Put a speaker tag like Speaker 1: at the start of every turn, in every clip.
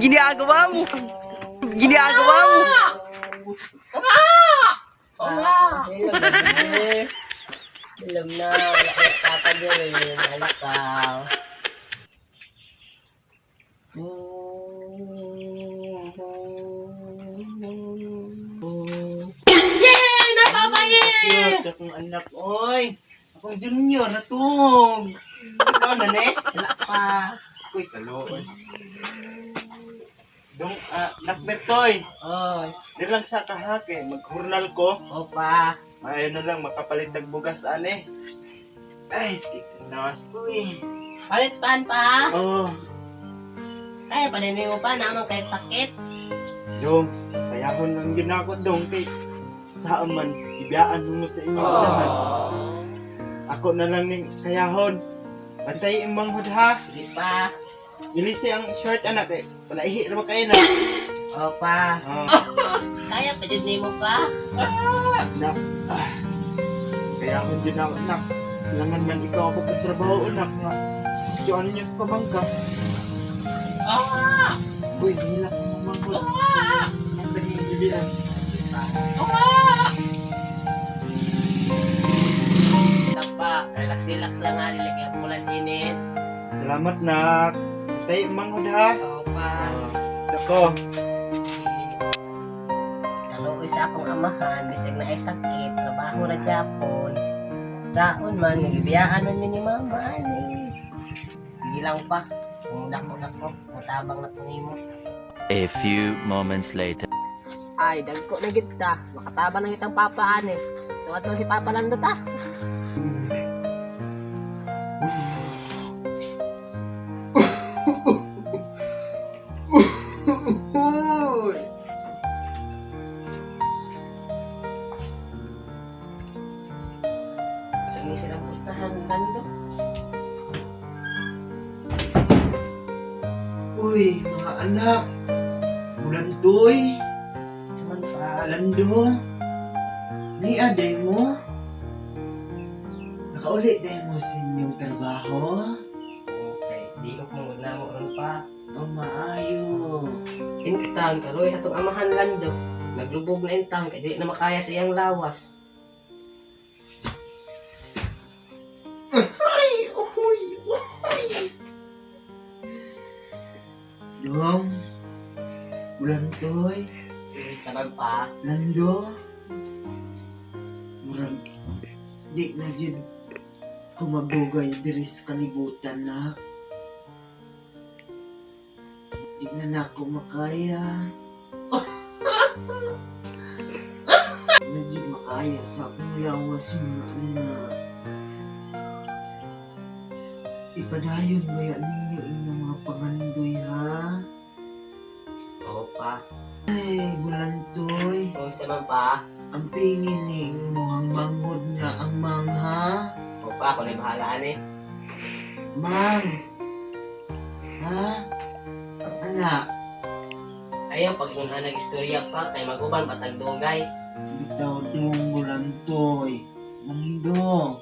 Speaker 1: Ginagawa mo. Ginagawa mo.
Speaker 2: Hello, baby. Alam na, wala ka nakakadirin. Alak ka.
Speaker 3: Yay! Napapayay!
Speaker 4: Cute akong anak, oy. Akong junior na tong. Ikaw na ne?
Speaker 2: Wala pa.
Speaker 4: Uy, kaloy. Dong, nakbertoy.
Speaker 2: Oy,
Speaker 4: Di lang sa kahake, maghurnal ko.
Speaker 2: opa.
Speaker 4: Ayaw na lang, makapalit ng bugas, ane. Ay, sakit ng nawas ko eh.
Speaker 2: Palit pan pa.
Speaker 4: Oh,
Speaker 2: Kaya pa din mo pa naman kahit sakit.
Speaker 4: dong, kayahon lang yun ako, dong. Kay, saan man, ibiyaan mo sa inyo lahat. Ako na lang ning kayahon. Bantay imong hud ha.
Speaker 2: Sige pa.
Speaker 4: Ilisi ang short anak eh. Palaihi naman kayo na.
Speaker 2: Opa. Kaya pa din mo pa.
Speaker 4: Nak. Kayahon dyan ako, anak. Kailangan man ikaw ako katrabaho, anak. Nga. Diyan niyo sa pamangka. Uy, hilak mo mamangkot. Ang taging ibian.
Speaker 2: Tapa, relax lang nga nilagay ang pulan init.
Speaker 4: Salamat, nak. Tay, manghod ha.
Speaker 2: Opa.
Speaker 4: Sako.
Speaker 2: Kaluoy sa akong amahan, bisag na ay sakit, trabaho na Japon. Daon man, nagibiyaan man ni mama, ani. Sige lang pa, kung dako, matabang na po nimo.
Speaker 5: A few moments later.
Speaker 2: Ay, dagko na kita, makatabang na kitang papa, ani. Tuwad si Papa Lando ta.
Speaker 4: Uy.
Speaker 2: Sige silang puntahan, Lando.
Speaker 4: Uy, mga anak. Bulantoy.
Speaker 2: Saman pa,
Speaker 4: Lando. Ni aday mo. Nakauli day mo sa inyong trabaho.
Speaker 2: okay, di ko kung na mo ron pa.
Speaker 4: Ang maayo.
Speaker 2: Intang, kaluoy sa tong amahan, Lando. Naglubog na intang, kaya di na makaya sa iyang lawas.
Speaker 4: Ay, uy, uy. Dong. Bulantoy.
Speaker 2: Saman pa,
Speaker 4: Lando. Murag. Di na dyan kumagugay diri sa kalibutan na. Di na ako makaya. Na dyan makaya sa akong lawas mga anak. Ipadayon maya ninyo inyong mga pangandoy ha.
Speaker 2: opa.
Speaker 4: Ay, bulantoy.
Speaker 2: Kung saman pa,
Speaker 4: Ang pingin ni mo ang manghod na ang mangha.
Speaker 2: opa, ako na bahala, ani.
Speaker 4: Mang. Ha? Anak,
Speaker 2: Ayaw, pag yung nag-istorya pa, kay maguban, patag dugay.
Speaker 4: bitaw dong bulantoy. Nando.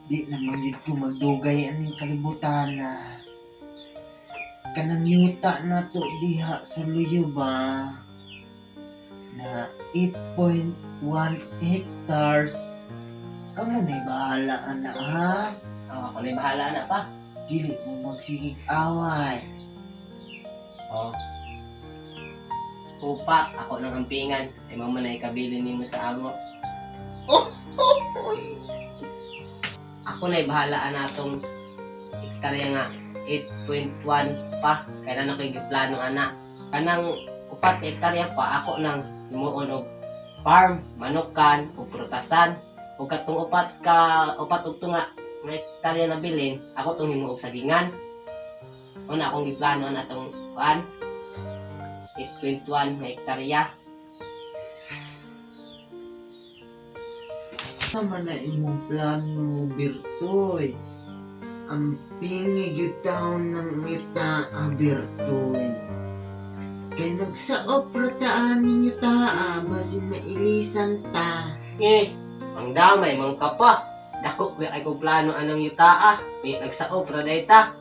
Speaker 4: Di naman yun ko magdugay aning kalibutan na. Kanang yuta na to diha sa luyo ba? Na 8.1 hectares. Kamu na'y bahala anak ha?
Speaker 2: Ako na bahala na pa.
Speaker 4: Dili mo magsigig away.
Speaker 2: Oh. Upa, ako nang ampingan. Ay mama na ikabili nimo sa amo. Ako na bahala na atong hektarya nga 8.1 pa. Kaya na ko yung plano ana. Kanang upat hektarya pa, ako nang himuon og farm, manukan, o prutasan. O katong upat ug tunga nga hektarya na bilin, ako tong himuog sagingan. Una akong giplano na atong kuan 8.1 na hektarya.
Speaker 4: Sama na imong plano, Bertoy. Ang pingig yung taon ng ita, Bertoy. Kay nagsaop rataan ninyo ta, basin mailisan ta.
Speaker 2: Ang damay, mga kapa. Dako, may ay kong plano anong yutaa. May nagsaop, radayta.